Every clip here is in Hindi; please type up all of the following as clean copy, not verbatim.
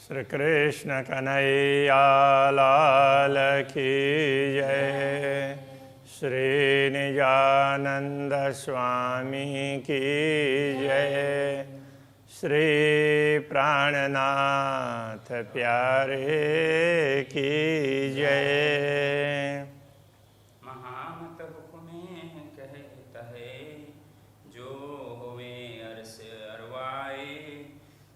श्री कृष्ण कन्हैया लाल की जय। श्री निजानंद स्वामी की जय। श्री प्राणनाथ प्यारे की जय। महामत हुक्मे कहता है जो होवे अरस अरवाए।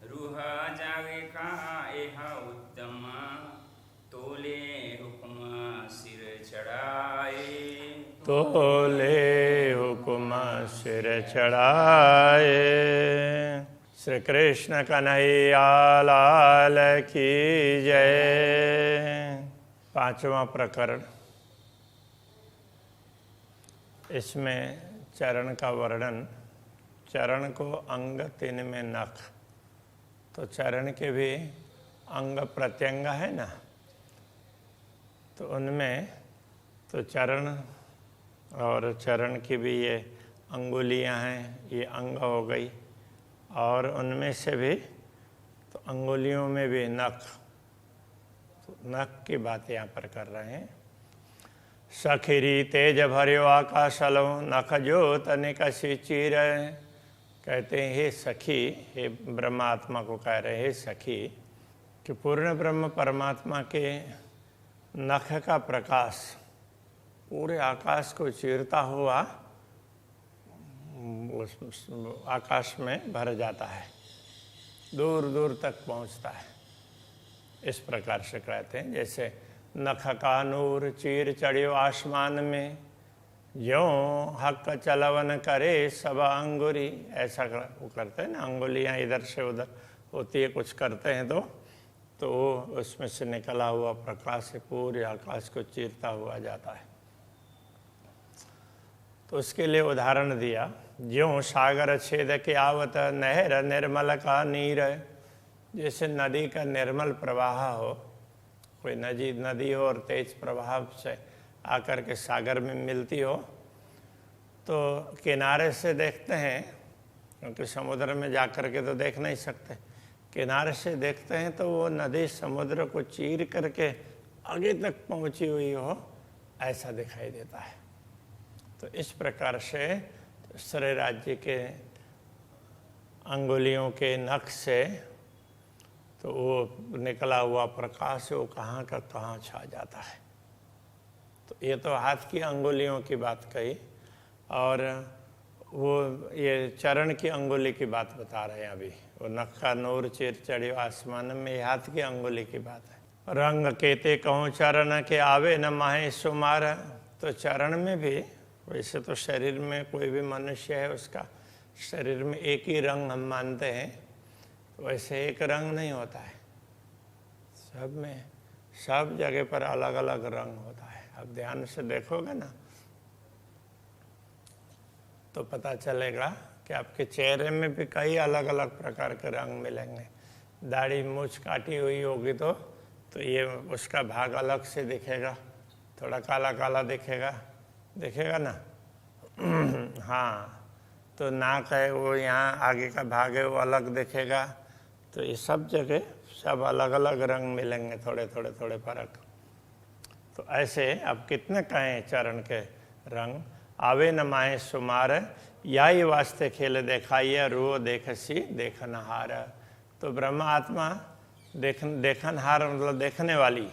रूहा जागे का एहा उत्तम तोले हुक्म सिर चढ़ाए। तोले हुक्म सिर चढ़ाए। श्री कृष्ण कन्हैया लाल की जय। पांचवा प्रकरण। इसमें चरण का वर्णन। चरण को अंग तीन में नख, तो चरण के भी अंग प्रत्यंग है ना, तो उनमें तो चरण और चरण की भी ये अंगुलियां हैं, ये अंग हो गई। और उनमें से भी तो अंगुलियों में भी नख, तो नख की बात यहाँ पर कर रहे हैं। सखिरी तेज भर्यो आकाशलो नख जोत निकसी चीर। कहते हैं हे सखी, हे ब्रह्मात्मा को कह रहे हे सखी कि पूर्ण ब्रह्म परमात्मा के नख का प्रकाश पूरे आकाश को चीरता हुआ उस आकाश में भर जाता है, दूर दूर तक पहुंचता है। इस प्रकार से कहते हैं जैसे नख का नूर चीर चढ़ियो आसमान में, ज्यों हक चलवन करे सब अंगुरी। ऐसा वो करते हैं ना, अंगुलियां इधर से उधर होती है, कुछ करते हैं तो उसमें से निकला हुआ प्रकाश से पूरे आकाश को चीरता हुआ जाता है। तो उसके लिए उदाहरण दिया, ज्यों सागर छेद के आवत नहर निर्मल का नीर। जैसे नदी का निर्मल प्रवाह हो, कोई नदी हो और तेज प्रवाह से आकर के सागर में मिलती हो, तो किनारे से देखते हैं, क्योंकि समुद्र में जाकर के तो देख नहीं सकते, किनारे से देखते हैं तो वो नदी समुद्र को चीर करके आगे तक पहुंची हुई हो, ऐसा दिखाई देता है। तो इस प्रकार से शरीर राज्य के अंगुलियों के नख से तो वो निकला हुआ प्रकाश वो कहाँ का कहाँ छा जाता है। तो ये तो हाथ की अंगुलियों की बात कही, और वो ये चरण की अंगुली की बात बता रहे हैं अभी। वो नख का नूर चीर चढ़ियो आसमान में, ये हाथ की अंगुली की बात है। रंग केते कहूँ चरण के आवे न माहे सुमार। तो चरण में भी, वैसे तो शरीर में कोई भी मनुष्य है उसका शरीर में एक ही रंग हम मानते हैं, वैसे एक रंग नहीं होता है, सब में सब जगह पर अलग अलग रंग होता है। अब ध्यान से देखोगे ना तो पता चलेगा कि आपके चेहरे में भी कई अलग अलग प्रकार के रंग मिलेंगे। दाढ़ी मूछ काटी हुई होगी तो ये उसका भाग अलग से दिखेगा, थोड़ा काला काला दिखेगा ना। हाँ, तो नाक है वो यहाँ आगे का भाग है वो अलग दिखेगा। तो ये सब जगह सब अलग अलग रंग मिलेंगे, थोड़े फर्क। तो ऐसे अब कितने कहें चरण के रंग। आवे न माहे सुमार याई वास्ते खेल देखाइए रो देखसी देखनहार। तो ब्रह्म आत्मा देखनहार मतलब देखने वाली,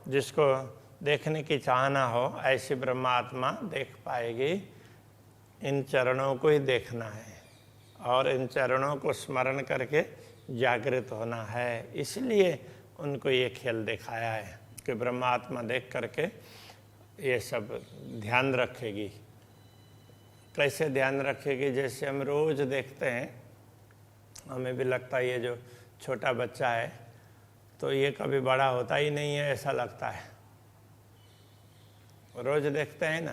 जिसको देखने की चाहना हो ऐसी ब्रह्म आत्मा देख पाएगी। इन चरणों को ही देखना है और इन चरणों को स्मरण करके जागृत होना है। इसलिए उनको ये खेल दिखाया है कि ब्रह्म आत्मा देख करके ये सब ध्यान रखेगी। कैसे ध्यान रखेगी? जैसे हम रोज़ देखते हैं, हमें भी लगता है ये जो छोटा बच्चा है तो ये कभी बड़ा होता ही नहीं है, ऐसा लगता है। रोज़ देखते हैं ना,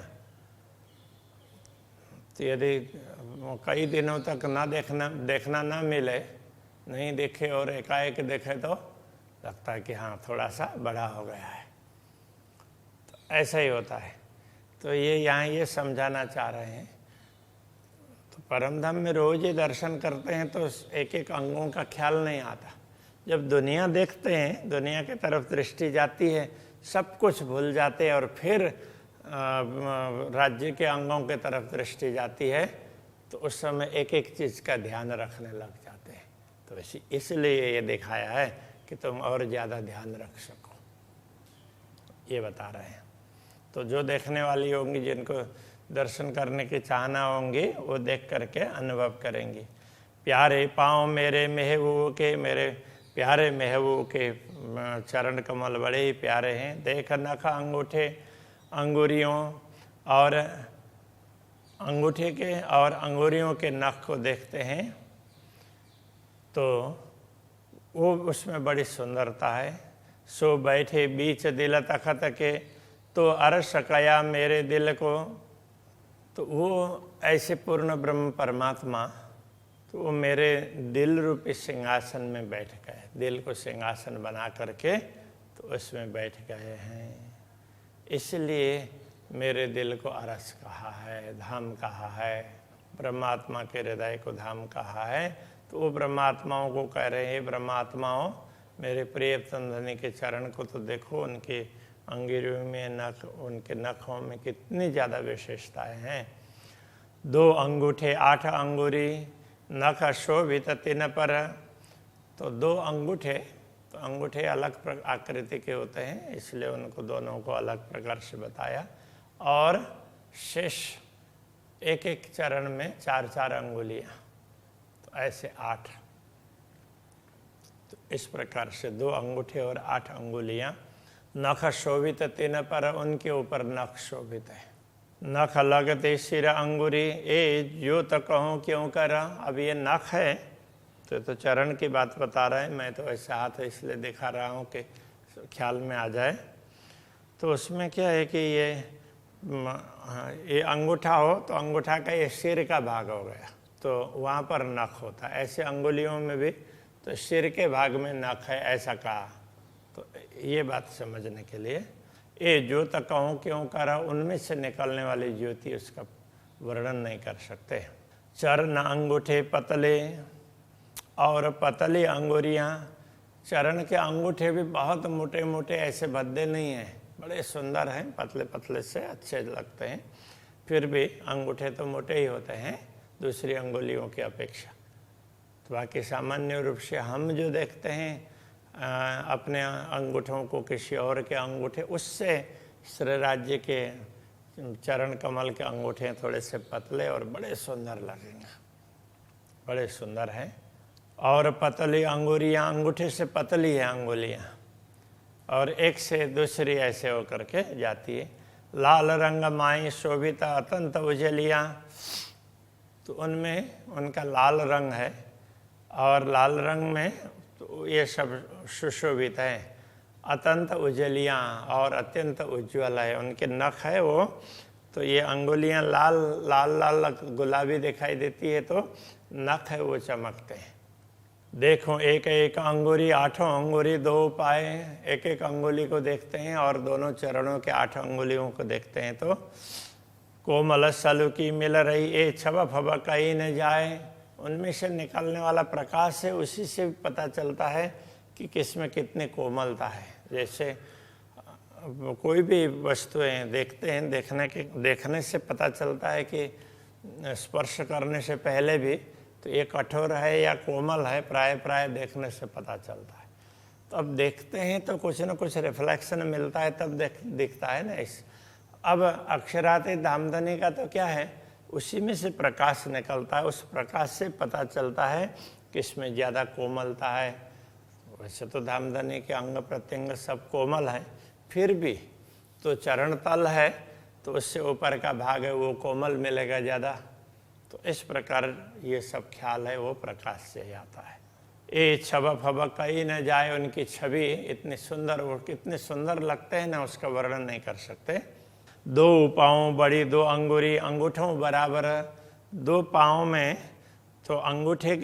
तो यदि कई दिनों तक देखना ना मिले, नहीं देखे और एकाएक देखे तो लगता है कि हाँ थोड़ा सा बड़ा हो गया है। तो ऐसा ही होता है। तो ये यहाँ ये समझाना चाह रहे हैं। तो परम धाम में रोज ही दर्शन करते हैं तो एक एक अंगों का ख्याल नहीं आता। जब दुनिया देखते हैं, दुनिया की तरफ दृष्टि जाती है, सब कुछ भूल जाते हैं और फिर राज्य के अंगों की तरफ दृष्टि जाती है तो उस समय एक एक चीज़ का ध्यान रखने लग जाते हैं। तो इसलिए ये दिखाया है कि तुम और ज़्यादा ध्यान रख सको, ये बता रहे हैं। तो जो देखने वाली होंगी, जिनको दर्शन करने की चाहना होंगी, वो देख करके अनुभव करेंगी। प्यारे पाँव मेरे महबूब के, मेरे प्यारे महबूब के चरण कमल बड़े ही प्यारे हैं। देख नख अंगूठे अंगुरियों और अंगूठे के और अंगुरियों के नख को देखते हैं तो वो उसमें बड़ी सुंदरता है। सो बैठे बीच दिल तखत के, तो अरस कया मेरे दिल को। तो वो ऐसे पूर्ण ब्रह्म परमात्मा, तो वो मेरे दिल रूपी सिंहासन में बैठ गए, दिल को सिंहासन बना करके तो उसमें बैठ गए हैं। इसलिए मेरे दिल को अरस कहा है, धाम कहा है, ब्रह्मात्मा के हृदय को धाम कहा है। तो वो ब्रह्मात्माओं को कह रहे हैं, ब्रह्मात्माओं मेरे प्रिय तंधनी के चरण को तो देखो, उनके अंगुरियों में नख, उनके नखों में कितनी ज़्यादा विशेषताएं हैं। 2 अंगूठे 8 अंगुरी, नख शोभित तिन पर। तो 2 अंगूठे, तो अंगूठे अलग आकृति के होते हैं, इसलिए उनको दोनों को अलग प्रकार से बताया। और शेष एक एक चरण में 4-4 अंगुलियाँ, तो ऐसे 8। तो इस प्रकार से 2 अंगूठे और 8 अंगुलियाँ। नख शोभित तिन पर, उनके ऊपर नख शोभित है। नख लगते सिर अंगुरी, ए जो तो कहूँ क्यों करा। अब ये नख है तो चरण की बात बता रहे हैं, मैं तो ऐसे हाथ इसलिए दिखा रहा हूँ कि ख्याल में आ जाए। तो उसमें क्या है कि ये अंगूठा हो तो अंगूठा का ये सिर का भाग हो गया, तो वहाँ पर नख होता है। ऐसे अंगुलियों में भी तो सिर के भाग में नख है, ऐसा कहा। तो ये बात समझने के लिए, ये ज्योत कहूँ क्यों करा, उनमें से निकलने वाली ज्योति उसका वर्णन नहीं कर सकते। चरण अंगूठे पतले, और पतली अंगुरियाँ। चरण के अंगूठे भी बहुत मोटे मोटे, ऐसे भद्दे नहीं हैं, बड़े सुंदर हैं, पतले पतले से अच्छे लगते हैं। फिर भी अंगूठे तो मोटे ही होते हैं दूसरी अंगुलियों की अपेक्षा। तो बाकी सामान्य रूप से हम जो देखते हैं अपने अंगूठों को किसी और के अंगूठे, उससे श्री राज्य के चरण कमल के अंगूठे थोड़े से पतले और बड़े सुंदर लगेंगे, बड़े सुंदर हैं। और पतली अंगुरियाँ, अंगूठे से पतली है अंगुलियाँ, और एक से दूसरी ऐसे होकर के जाती है। लाल रंग माई शोभित अत्यंत उजलियाँ, तो उनमें उनका लाल रंग है, और लाल रंग में तो ये सब सुशोभित है। अत्यंत उजलियाँ और अत्यंत उज्ज्वल है, उनके नख है वो, तो ये अंगुलियाँ लाल लाल लाल गुलाबी दिखाई देती है, तो नख है वो चमकते हैं। देखो एक एक अंगुरी 8 अंगुरी 2 पाए, एक एक अंगुली को देखते हैं और दोनों चरणों के 8 अंगुलियों को देखते हैं। तो कोमल सलुकी मिल रही, ए छबा फबा कहीं न जाए, उनमें से निकलने वाला प्रकाश है, उसी से पता चलता है कि किसमें कितनी कोमलता है। जैसे कोई भी वस्तुएं देखते हैं, देखने से पता चलता है कि स्पर्श करने से पहले भी तो ये कठोर है या कोमल है, प्राय देखने से पता चलता है। तो अब देखते हैं तो कुछ न कुछ रिफ्लेक्शन मिलता है, तब दिखता है ना। इस अब अक्षराते धामधनी का तो क्या है, उसी में से प्रकाश निकलता है, उस प्रकाश से पता चलता है कि इसमें ज़्यादा कोमलता है। वैसे तो धामधनी के अंग प्रत्यंग सब कोमल हैं, फिर भी तो चरण तल है तो उससे ऊपर का भाग है वो कोमल मिलेगा ज़्यादा। तो इस प्रकार ये सब ख्याल है वो प्रकाश से ही आता है। ए छबा फबा कहीं न जाए, उनकी छवि इतनी सुंदर, वो कितने सुंदर लगते हैं ना, उसका वर्णन नहीं कर सकते। 2 पाँव बड़ी 2 अंगुरी, अंगूठों बराबर 2 पाँव में, तो अंगूठे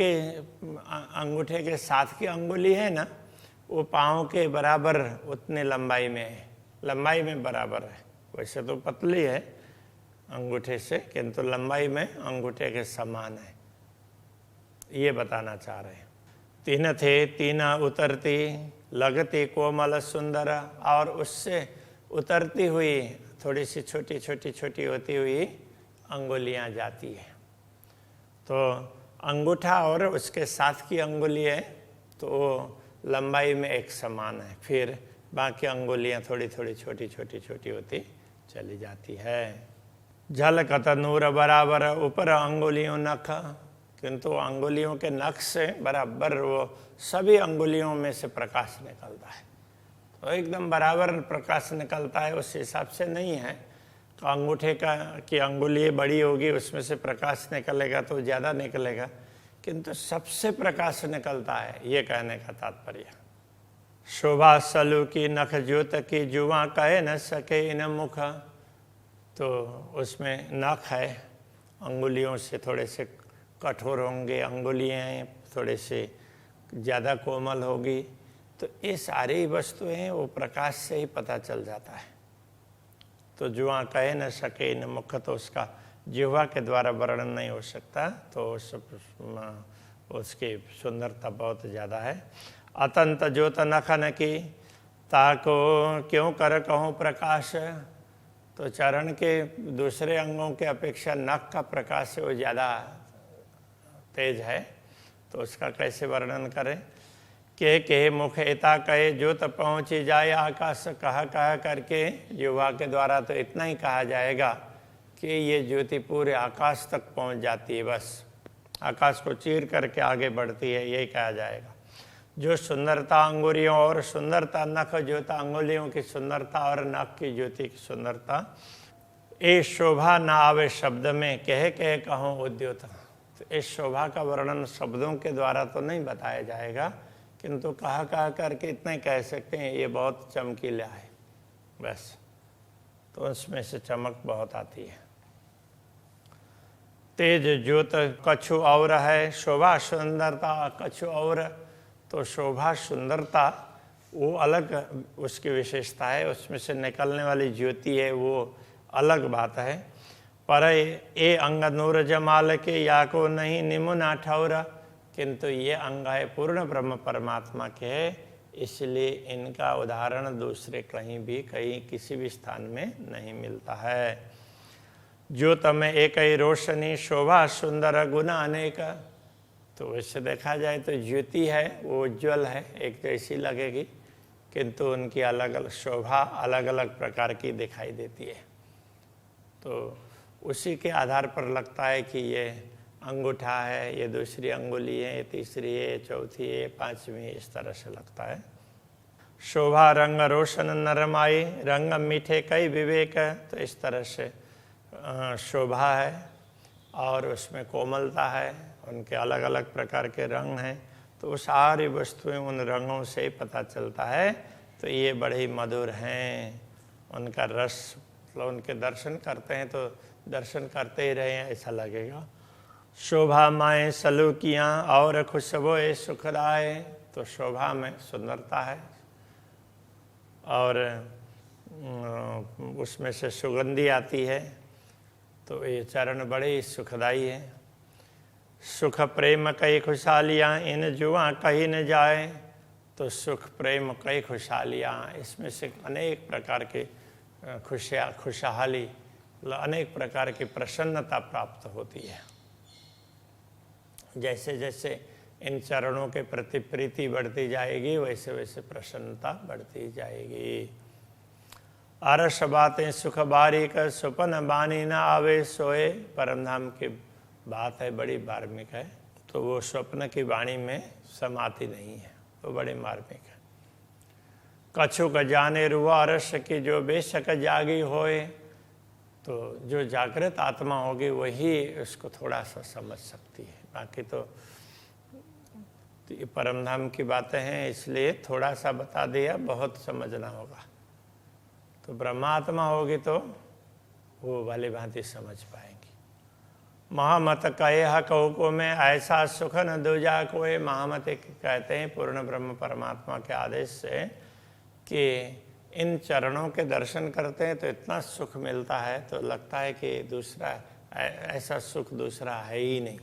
के साथ की अंगुली है ना, वो पाँव के बराबर उतने लंबाई में है, लंबाई में बराबर है। वैसे तो पतली है अंगूठे से, किंतु लंबाई में अंगूठे के समान है, ये बताना चाह रहे हैं। तीन थे तीन उतरती लगती कोमल सुंदर, और उससे उतरती हुई थोड़ी सी छोटी छोटी छोटी होती हुई अंगुलियां जाती है। तो अंगूठा और उसके साथ की अंगुली है तो लंबाई में एक समान है, फिर बाकी अंगुलियां थोड़ी थोड़ी छोटी छोटी छोटी होती चली जाती है। झलकत नूर बराबर ऊपर अंगुलियों नख, किंतु अंगुलियों के नख से बराबर वो सभी अंगुलियों में से प्रकाश निकलता है। तो एकदम बराबर प्रकाश निकलता है, उस हिसाब से नहीं है तो अंगूठे की अंगुली बड़ी होगी उसमें से प्रकाश निकलेगा तो ज़्यादा निकलेगा, किंतु सबसे प्रकाश निकलता है, ये कहने का तात्पर्य। शोभा सलू की नख ज्योत की जुआ कह न सके इन मुख, तो उसमें नख है, अंगुलियों से थोड़े से कठोर होंगे, अंगुलियाँ थोड़े से ज़्यादा कोमल होगी, तो ये सारी वस्तुएं वो प्रकाश से ही पता चल जाता है। तो जुआ कह न सके इन मुख, तो उसका जिह्वा के द्वारा वर्णन नहीं हो सकता, तो उसकी सुंदरता बहुत ज़्यादा है। अतंत ज्योत नखन की ताको क्यों कर कहूँ प्रकाश, तो चरण के दूसरे अंगों के अपेक्षा नख का प्रकाश वो ज़्यादा तेज है, तो उसका कैसे वर्णन करें। के मुख एता कहे ज्योत पहुँची जाए आकाश, कह करके जिह्वा के द्वारा तो इतना ही कहा जाएगा कि ये ज्योति पूरे आकाश तक पहुँच जाती है, बस आकाश को चीर करके आगे बढ़ती है, यही कहा जाएगा। जो सुंदरता अंगुलियों और सुंदरता नख ज्योता, अंगुलियों की सुंदरता और नख की ज्योति की सुंदरता, ये शोभा न आवे शब्द में कह कहूँ उद्योत, तो इस शोभा का वर्णन शब्दों के द्वारा तो नहीं बताया जाएगा, किंतु कह करके इतना ही कह सकते हैं ये बहुत चमकीला है, बस, तो उसमें से चमक बहुत आती है। तेज ज्योत कछु और है, शोभा सुंदरता कछु और, तो शोभा सुंदरता वो अलग उसकी विशेषता है, उसमें से निकलने वाली ज्योति है वो अलग बात है। पर ये अंग नूर जमाल के या को नहीं निमुना ठौरा, किंतु ये अंग है पूर्ण ब्रह्म परमात्मा के है, इसलिए इनका उदाहरण दूसरे कहीं किसी भी स्थान में नहीं मिलता है। ज्योत में एक ही रोशनी शोभा सुंदर गुना अनेक, तो वैसे देखा जाए तो ज्योति है वो उज्ज्वल है, एक जैसी लगेगी, किंतु उनकी अलग अलग शोभा अलग अलग प्रकार की दिखाई देती है। तो उसी के आधार पर लगता है कि ये अंगूठा है, ये दूसरी अंगुली है, ये तीसरी है, चौथी है, पांचवी, इस तरह से लगता है। शोभा रंग रोशन नरमाई रंग मीठे कई विवेक, तो इस तरह से शोभा है और उसमें कोमलता है, उनके अलग अलग प्रकार के रंग हैं, तो वो सारी वस्तुएं उन रंगों से ही पता चलता है, तो ये बड़े ही मधुर हैं, उनका रस, मतलब उनके दर्शन करते हैं तो दर्शन करते ही रहे ऐसा लगेगा। शोभा माएँ सलूकियाँ और खुशबोए सुखदाए, तो शोभा में सुंदरता है और उसमें से सुगंधी आती है, तो ये चरण बड़े ही सुखदाई है। सुख प्रेम कई खुशहालियाँ इन जुआ कहीं न जाए, तो सुख प्रेम कई खुशहालियाँ, इसमें से अनेक प्रकार के खुशहाली, अनेक प्रकार की प्रसन्नता प्राप्त होती है। जैसे जैसे इन चरणों के प्रति प्रीति बढ़ती जाएगी वैसे वैसे प्रसन्नता बढ़ती जाएगी। अरस बातें सुख बारीक सुपन बानी न आवे सोए, परम धाम की बात है, बड़ी मार्मिक है, तो वो स्वप्न की वाणी में समाती नहीं है, वो बड़ी मार्मिक है। कछुक जाने रुआ रस की जो बेशक जागी होए, तो जो जागृत आत्मा होगी वही उसको थोड़ा सा समझ सकती है, बाकी तो ये परम धाम की बातें हैं इसलिए थोड़ा सा बता दिया, बहुत समझना होगा। तो ब्रह्मात्मा होगी तो वो भली भांति समझ पाएंगी। महामत कहे कहो में ऐसा सुख न दूजा कोई, महामत कहते हैं पूर्ण ब्रह्म परमात्मा के आदेश से कि इन चरणों के दर्शन करते हैं तो इतना सुख मिलता है, तो लगता है कि दूसरा ऐसा सुख दूसरा है ही नहीं।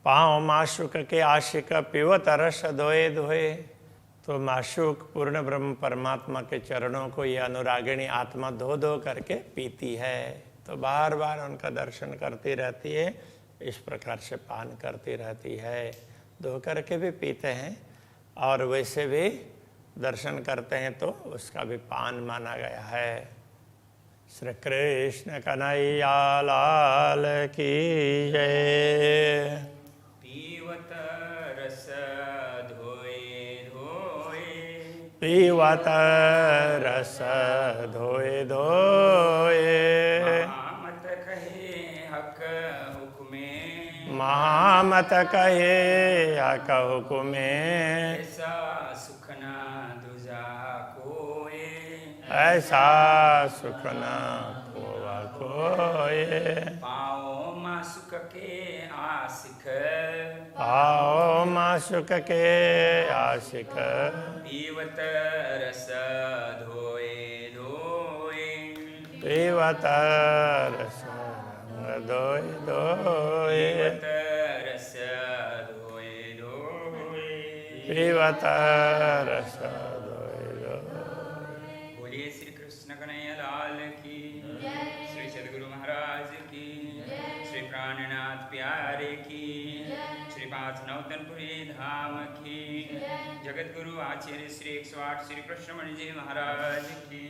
पाँव माशुक के आशिक पिवत रस धोए धोए। तो माशुक पूर्ण ब्रह्म परमात्मा के चरणों को ये अनुरागिणी आत्मा धो धो करके पीती है। तो बार बार उनका दर्शन करती रहती है, इस प्रकार से पान करती रहती है। धो करके भी पीते हैं और वैसे भी दर्शन करते हैं तो उसका भी पान माना गया है। श्री कृष्ण कन्हैया लाल की जय। पीवत रस धोए धोए, पीवत रस धोए धोए। महामत कहे हक हुक्मे, महामत कहे हक हुक्मे। ऐसा सुख न दूजा कोय, ऐसा सुख न होवा कोय। पाओ मासुक के आशिक, आओ माशुक के आशिक। पीवत रस धोए धोए, पीवत रस धोए धोए। पीवत रस धोए धोए। पीवत रस धोए धोए। बोलिए श्री कृष्ण कन्हैया लाल की, श्री सद्गुरु महाराज की, श्री प्राणनाथ प्यारे की, श्री पांच नवतनपुरी धाम की, जगत गुरु आचार्य श्री 108 श्री कृष्ण मणि जी महाराज की।